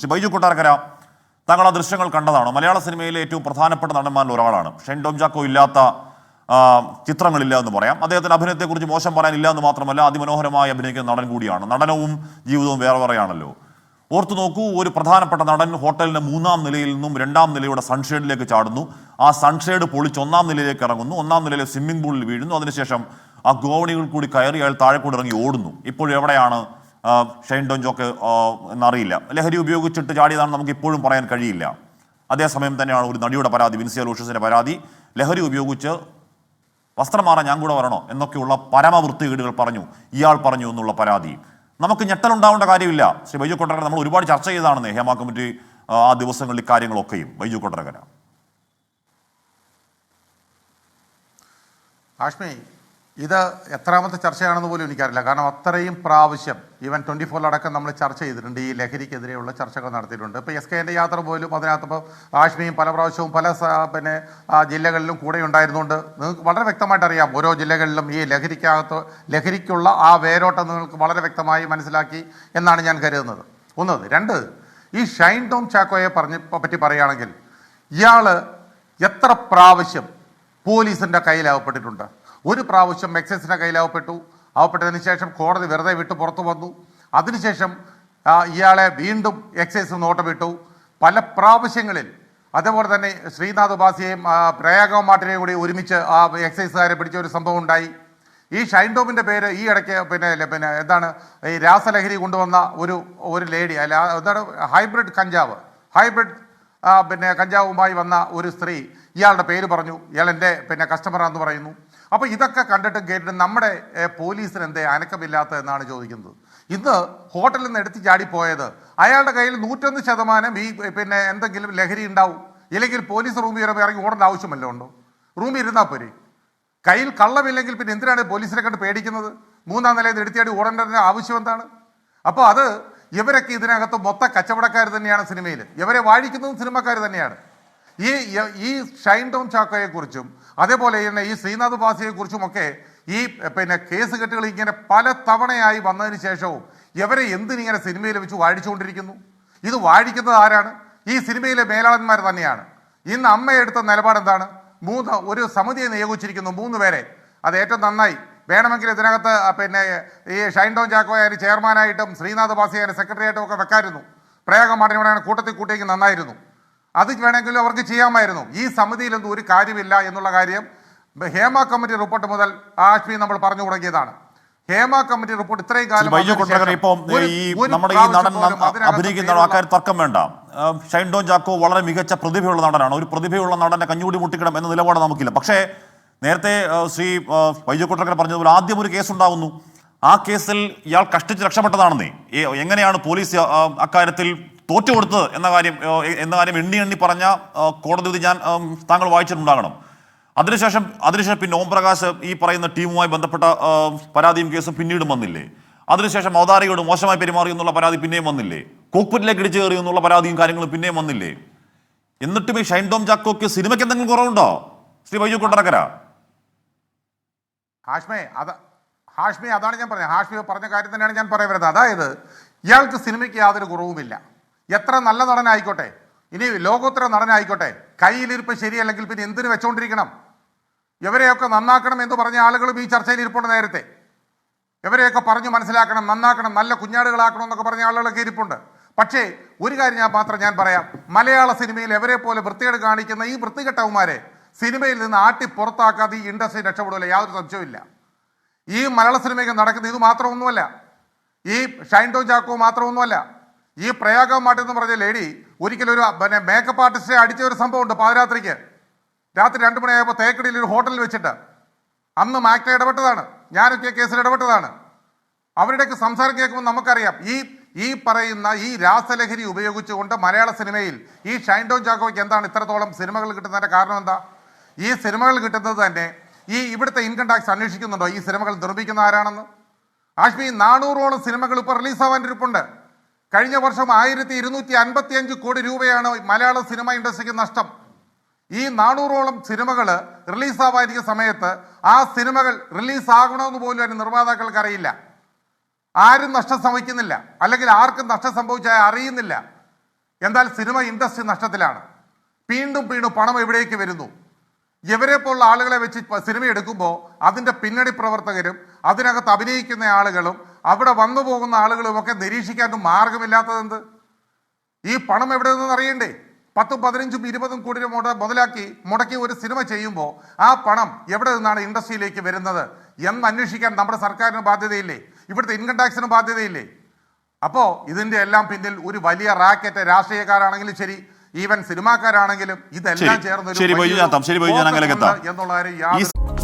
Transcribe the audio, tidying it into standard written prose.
ശ്രീ ബൈജു കൊട്ടാരക്കര, താങ്കൾ ആ ദൃശ്യങ്ങൾ കണ്ടതാണോ? മലയാള സിനിമയിലെ ഏറ്റവും പ്രധാനപ്പെട്ട നടന്മാരിൽ ഒരാളാണ്. ഷൈൻ ടോം ചാക്കോ ഇല്ലാത്ത ചിത്രങ്ങളില്ല എന്ന് പറയാം. അദ്ദേഹത്തിന് അഭിനയത്തെക്കുറിച്ച് മോശം പറയാനില്ല എന്ന് മാത്രമല്ല, അതിമനോഹരമായി അഭിനയിക്കുന്ന നടൻ കൂടിയാണ്. നടനവും ജീവിതവും വേറെ വേറെയാണല്ലോ. ഓർത്തു നോക്കൂ, ഒരു പ്രധാനപ്പെട്ട നടൻ ഹോട്ടലിന്റെ 3-ാം നിലയിൽ നിന്നും 2-ാം നിലയുടെ സൺഷെയ്ഡിലേക്ക് ചാടുന്നു. ആ സൺഷെയ്ഡ് പൊളിച്ച് 1-ാം നിലയിലേക്ക് ഇറങ്ങുന്നു. 1-ാം നിലയിലെ സ്വിമ്മിംഗ് പൂളിൽ വീഴുന്നു. അതിനുശേഷം ആ ഗോവണികൾ കൂടി കയറി അയാൾ താഴെ കൂടി ഇറങ്ങി ഓടുന്നു. ഇപ്പോഴും എവിടെയാണ് ഷൈൻ ടോം ചാക്കോ എന്നറിയില്ല. ലഹരി ഉപയോഗിച്ചിട്ട് ചാടിയതാണെന്ന് നമുക്ക് ഇപ്പോഴും പറയാൻ കഴിയില്ല. അതേസമയം തന്നെയാണ് ഒരു നടിയുടെ പരാതി, വിൻസിയ ലൂഷ്യസിന്റെ പരാതി. ലഹരി ഉപയോഗിച്ച് വസ്ത്രം മാറാൻ ഞാൻ കൂടെ വരണോ എന്നൊക്കെയുള്ള പരമവൃത്തികേടുകൾ പറഞ്ഞു, ഇയാൾ പറഞ്ഞു എന്നുള്ള പരാതി. നമുക്ക് ഞെട്ടലുണ്ടാവേണ്ട കാര്യമില്ല. ശ്രീ ബൈജു കൊട്ടാരക്കര, നമ്മൾ ഒരുപാട് ചർച്ച ചെയ്തതാണെന്ന് ഹേമ കമ്മിറ്റി ആ ദിവസങ്ങളിൽ കാര്യങ്ങളൊക്കെയും. ബൈജു കൊട്ടാരക്കര, ആഷ്മി, ഇത് എത്രാമത്തെ ചർച്ചയാണെന്ന് പോലും എനിക്കറിയില്ല. കാരണം അത്രയും പ്രാവശ്യം ഈവൻ 24-ലടക്കം നമ്മൾ ചർച്ച ചെയ്തിട്ടുണ്ട്, ഈ ലഹരിക്കെതിരെയുള്ള ചർച്ചകൾ നടത്തിയിട്ടുണ്ട്. ഇപ്പോൾ SKൻ്റെ യാത്ര പോലും അതിനകത്തിപ്പോൾ ആഷ്മിയും പല പ്രാവശ്യവും പല ജില്ലകളിലും കൂടെ ഉണ്ടായിരുന്നുകൊണ്ട് നിങ്ങൾക്ക് വളരെ വ്യക്തമായിട്ട് അറിയാം ഓരോ ജില്ലകളിലും ഈ ലഹരിക്കുള്ള ആ വേരോട്ടം നിങ്ങൾക്ക് വളരെ മനസ്സിലാക്കി എന്നാണ് ഞാൻ കരുതുന്നത്. ഒന്ന്. രണ്ട്, ഈ ഷൈൻ ടോം ചാക്കോയെ പറ്റി പറയുകയാണെങ്കിൽ ഇയാൾ എത്ര പ്രാവശ്യം പോലീസിൻ്റെ കയ്യിലാവപ്പെട്ടിട്ടുണ്ട്. ഒരു പ്രാവശ്യം എക്സൈസിൻ്റെ അവപ്പെട്ടതിന് ശേഷം കോടതി വെറുതെ വിട്ട് പുറത്തു വന്നു. അതിനുശേഷം ഇയാളെ വീണ്ടും എക്സൈസ് നോട്ടം വിട്ടു പല പ്രാവശ്യങ്ങളിൽ. അതേപോലെ തന്നെ ശ്രീനാഥ് ഉപാസിയെയും പ്രയാഗ മാട്ടിനെയും കൂടി ഒരുമിച്ച് ആ എക്സൈസുകാരെ പിടിച്ച ഒരു സംഭവം ഉണ്ടായി. ഈ ഷൈൻ ടോമിൻ്റെ പേര് ഈ ഇടയ്ക്ക് പിന്നെ എന്താണ് ഈ രാസലഹരി കൊണ്ടുവന്ന ഒരു ലേഡി, അല്ല എന്താണ് ഹൈബ്രിഡ് കഞ്ചാവുമായി വന്ന ഒരു സ്ത്രീ ഇയാളുടെ പേര് പറഞ്ഞു. ഇയാൾ എൻ്റെ കസ്റ്റമറാന്ന് പറയുന്നു. അപ്പോൾ ഇതൊക്കെ കണ്ടിട്ടും കേട്ടിട്ട് നമ്മുടെ പോലീസിന് എന്തേ അനക്കമില്ലാത്ത എന്നാണ് ചോദിക്കുന്നത്. ഇന്ന് ഹോട്ടലിൽ നിന്ന് എടുത്ത് ചാടിപ്പോയത് അയാളുടെ കയ്യിൽ 101% ഈ എന്തെങ്കിലും ലഹരി ഉണ്ടാവും. ഇല്ലെങ്കിൽ പോലീസ് റൂമിൽ വരുമ്പോൾ ഇറങ്ങി ഓടേണ്ട ആവശ്യമല്ലോ ഉണ്ടോ? റൂമിൽ ഇരുന്നാൽ പോരെ. കയ്യിൽ കള്ളമില്ലെങ്കിൽ പിന്നെ എന്തിനാണ് പോലീസിനെ കണ്ട് പേടിക്കുന്നത്? 3-ാം നിലയിൽ നിന്ന് എടുത്തിയാടി ഓടേണ്ടതിൻ്റെ ആവശ്യം എന്താണ്? അപ്പോൾ അത് ഇവരൊക്കെ ഇതിനകത്ത് മൊത്ത കച്ചവടക്കാർ തന്നെയാണ്. സിനിമയിൽ ഇവരെ വാഴിക്കുന്നതും സിനിമക്കാർ തന്നെയാണ്. ഈ ഷൈൻ ടോം ചാക്കോയെക്കുറിച്ചും അതേപോലെ തന്നെ ഈ ശ്രീനാഥ് ഉപാസിയെക്കുറിച്ചുമൊക്കെ ഈ കേസ് കെട്ടുകൾ ഇങ്ങനെ പല തവണയായി വന്നതിന് ശേഷവും ഇവരെ എന്തിനിങ്ങനെ സിനിമയിൽ വെച്ച് വാഴിച്ചുകൊണ്ടിരിക്കുന്നു? ഇത് വാഴിക്കുന്നത് ആരാണ്? ഈ സിനിമയിലെ മേലാളന്മാർ തന്നെയാണ്. ഇന്ന് അമ്മ എടുത്ത നിലപാട് എന്താണ്? ഒരു സമിതിയെ നിയോഗിച്ചിരിക്കുന്നു, 3 പേരെ. അത് ഏറ്റവും നന്നായി. വേണമെങ്കിൽ ഇതിനകത്ത് ഈ ഷൈൻ ടോം ചാക്കോയെ അതിന് ചെയർമാനായിട്ടും ശ്രീനാഥ് ഉപാസിയെ അതിന് സെക്രട്ടറി ആയിട്ടും ഒക്കെ വെക്കായിരുന്നു. പ്രയാഗ മാട്ടിനോടാണ് കൂട്ടത്തിൽ കൂട്ടിയെങ്കിൽ നന്നായിരുന്നു. അത് വേണമെങ്കിലും അവർക്ക് ചെയ്യാമായിരുന്നു. ഈ സമിതിയിലൊന്നും ഒരു കാര്യമില്ല എന്നുള്ള കാര്യം ഹേമ കമ്മിറ്റി റിപ്പോർട്ട് മുതൽ ആഷ്മി നമ്മൾ പറഞ്ഞു തുടങ്ങിയതാണ്. ഹേമ കമ്മിറ്റി റിപ്പോർട്ട് ഇത്രയും കാലം തർക്കം വേണ്ട. ഷൈൻ ടോം ചാക്കോ വളരെ മികച്ച പ്രതിഭയുള്ള നടനാണ്. ഒരു പ്രതിഭയുള്ള നടനെ കഞ്ഞൂടി മുട്ടിക്കണം എന്ന നിലപാട് നമുക്കില്ല. പക്ഷേ നേരത്തെ ശ്രീ ബൈജു കൊട്ടാരക്കര പറഞ്ഞതുപോലെ ആദ്യം ഒരു കേസ് ഉണ്ടാവുന്നു. ആ കേസിൽ ഇയാൾ കഷ്ടിച്ച് രക്ഷപ്പെട്ടതാണെന്നേ. എങ്ങനെയാണ് പോലീസ് അക്കാര്യത്തിൽ തോറ്റുകൊടുത്തത് എന്ന കാര്യം എണ്ണി പറഞ്ഞ കോടതി വിധി താങ്കൾ വായിച്ചിട്ടുണ്ടാകണം. അതിനുശേഷം പിന്നെ ഓംപ്രകാശ് ഈ പറയുന്ന ടീമുമായി ബന്ധപ്പെട്ട പരാതിയും കേസും പിന്നീടും വന്നില്ലേ? അതിനുശേഷം അവതാരകയോട് മോശമായി പെരുമാറി എന്നുള്ള പരാതി പിന്നെയും വന്നില്ലേ? കോക്പിറ്റിലേക്ക് ഇടിച്ചു കയറി എന്നുള്ള പരാതിയും കാര്യങ്ങളും പിന്നെയും വന്നില്ലേ? എന്നിട്ടും ഈ ഷൈൻ ടോം ചാക്കോക്ക് സിനിമയ്ക്ക് എന്തെങ്കിലും കുറവുണ്ടോ? ശ്രീ ബൈജു കൊട്ടാരക്കര, ഹാഷ്മി അതാണ് ഞാൻ പറഞ്ഞത്. ഹാഷ്മി പറഞ്ഞ കാര്യം തന്നെയാണ് ഞാൻ പറയാൻ വരുന്നത്. അതായത് ഇയാൾക്ക് സിനിമയ്ക്ക് യാതൊരു കുറവുമില്ല. എത്ര നല്ല നടനായിക്കോട്ടെ, ഇനി ലോകോത്തര നടനായിക്കോട്ടെ, കയ്യിലിരിപ്പ് ശരിയല്ലെങ്കിൽ പിന്നെ എന്തിനു വെച്ചോണ്ടിരിക്കണം? ഇവരെയൊക്കെ നന്നാക്കണം എന്ന് പറഞ്ഞ ആളുകളും ഈ ചർച്ചയിൽ ഇരിപ്പുണ്ട്. നേരത്തെ ഇവരെയൊക്കെ പറഞ്ഞു മനസ്സിലാക്കണം, നന്നാക്കണം, നല്ല കുഞ്ഞാടുകളാക്കണം എന്നൊക്കെ പറഞ്ഞ ആളുകളൊക്കെ ഇരിപ്പുണ്ട്. പക്ഷേ ഒരു കാര്യം ഞാൻ പറയാം. മലയാള സിനിമയിൽ എവരെ പോലെ വൃത്തികേട് കാണിക്കുന്ന ഈ വൃത്തികെട്ടവന്മാരെ സിനിമയിൽ നിന്ന് ആട്ടി പുറത്താക്കാതെ ഈ ഇൻഡസ്ട്രി രക്ഷപ്പെടില്ല, യാതൊരു സംശയമില്ല. ഈ മലയാള സിനിമയ്ക്ക് നടക്കുന്ന ഇത് മാത്രമൊന്നുമല്ല, ഈ ഷൈൻ ടോം ചാക്കോ മാത്രമൊന്നുമല്ല. ഈ പ്രയാഗ മാട്ട് എന്ന് പറഞ്ഞ ലേഡി ഒരിക്കലും ഒരു മേക്കപ്പ് ആർട്ടിസ്റ്റിനെ അടിച്ച ഒരു സംഭവമുണ്ട്. പാതിരാത്രിക്ക് രാത്രി 2 മണിയായപ്പോൾ തേക്കടിയിൽ ഒരു ഹോട്ടലിൽ വെച്ചിട്ട്. അന്ന് മാക്ട ഇടപെട്ടതാണ്, ഞാനൊക്കെ കേസിൽ ഇടപെട്ടതാണ്. അവരുടെയൊക്കെ സംസാരം കേൾക്കുമ്പോൾ നമുക്കറിയാം ഈ പറയുന്ന ഈ രാസലഹരി ഉപയോഗിച്ചുകൊണ്ട് മലയാള സിനിമയിൽ ഈ ഷൈൻ ടോം ചാക്കോയ്ക്ക് എന്താണ് ഇത്രത്തോളം സിനിമകൾ കിട്ടുന്നതിൻ്റെ കാരണം എന്താ? ഈ സിനിമകൾ കിട്ടുന്നത് തന്നെ ഈ ഇവിടുത്തെ ഇൻകം ടാക്സ് അന്വേഷിക്കുന്നുണ്ടോ ഈ സിനിമകൾ നിർമ്മിക്കുന്ന ആരാണെന്ന്? ആഷ്മി, 400ഓളം സിനിമകൾ ഇപ്പോൾ റിലീസാവാൻ ഇരിപ്പുണ്ട്. കഴിഞ്ഞ വർഷം 1255 കോടി രൂപയാണ് മലയാള സിനിമ ഇൻഡസ്ട്രിക്ക് നഷ്ടം. ഈ 400ഓളം സിനിമകൾ റിലീസാവാനിരിക്കുന്ന സമയത്ത് ആ സിനിമകൾ റിലീസാകണമെന്ന് പോലും അതിന് നിർമ്മാതാക്കൾക്ക് അറിയില്ല. ആരും നഷ്ടം സംഭവിക്കുന്നില്ല, അല്ലെങ്കിൽ ആർക്കും നഷ്ടം സംഭവിച്ചാൽ അറിയുന്നില്ല. എന്നാൽ സിനിമ ഇൻഡസ്ട്രി നഷ്ടത്തിലാണ്. വീണ്ടും വീണ്ടും പണം എവിടേക്ക് വരുന്നു? ഇവരെ പോലുള്ള ആളുകളെ വെച്ച് സിനിമ എടുക്കുമ്പോൾ അതിൻ്റെ പിന്നണി പ്രവർത്തകരും അതിനകത്ത് അഭിനയിക്കുന്ന ആളുകളും അവിടെ വന്നു പോകുന്ന ആളുകളും ഒക്കെ നിരീക്ഷിക്കാനും മാർഗമില്ലാത്തതെന്ത്? ഈ പണം എവിടെ നിന്നെന്ന് അറിയണ്ടേ? 10, 15, 20 കോടി രൂപ മുടക്കി ഒരു സിനിമ ചെയ്യുമ്പോൾ ആ പണം എവിടെ നിന്നാണ് ഇൻഡസ്ട്രിയിലേക്ക് വരുന്നത് എന്ന് അന്വേഷിക്കാൻ നമ്മുടെ സർക്കാരിന് ബാധ്യതയില്ലേ? ഇവിടുത്തെ ഇൻകം ടാക്സിന് ബാധ്യതയില്ലേ? അപ്പോൾ ഇതിന്റെ എല്ലാം പിന്നിൽ ഒരു വലിയ റാക്കറ്റ്, രാഷ്ട്രീയക്കാരാണെങ്കിലും ശരി, ഈവൻ സിനിമാക്കാരാണെങ്കിലും ഇതെല്ലാം ചേർന്ന് ശരി, ശരി, എന്നുള്ള കാര്യം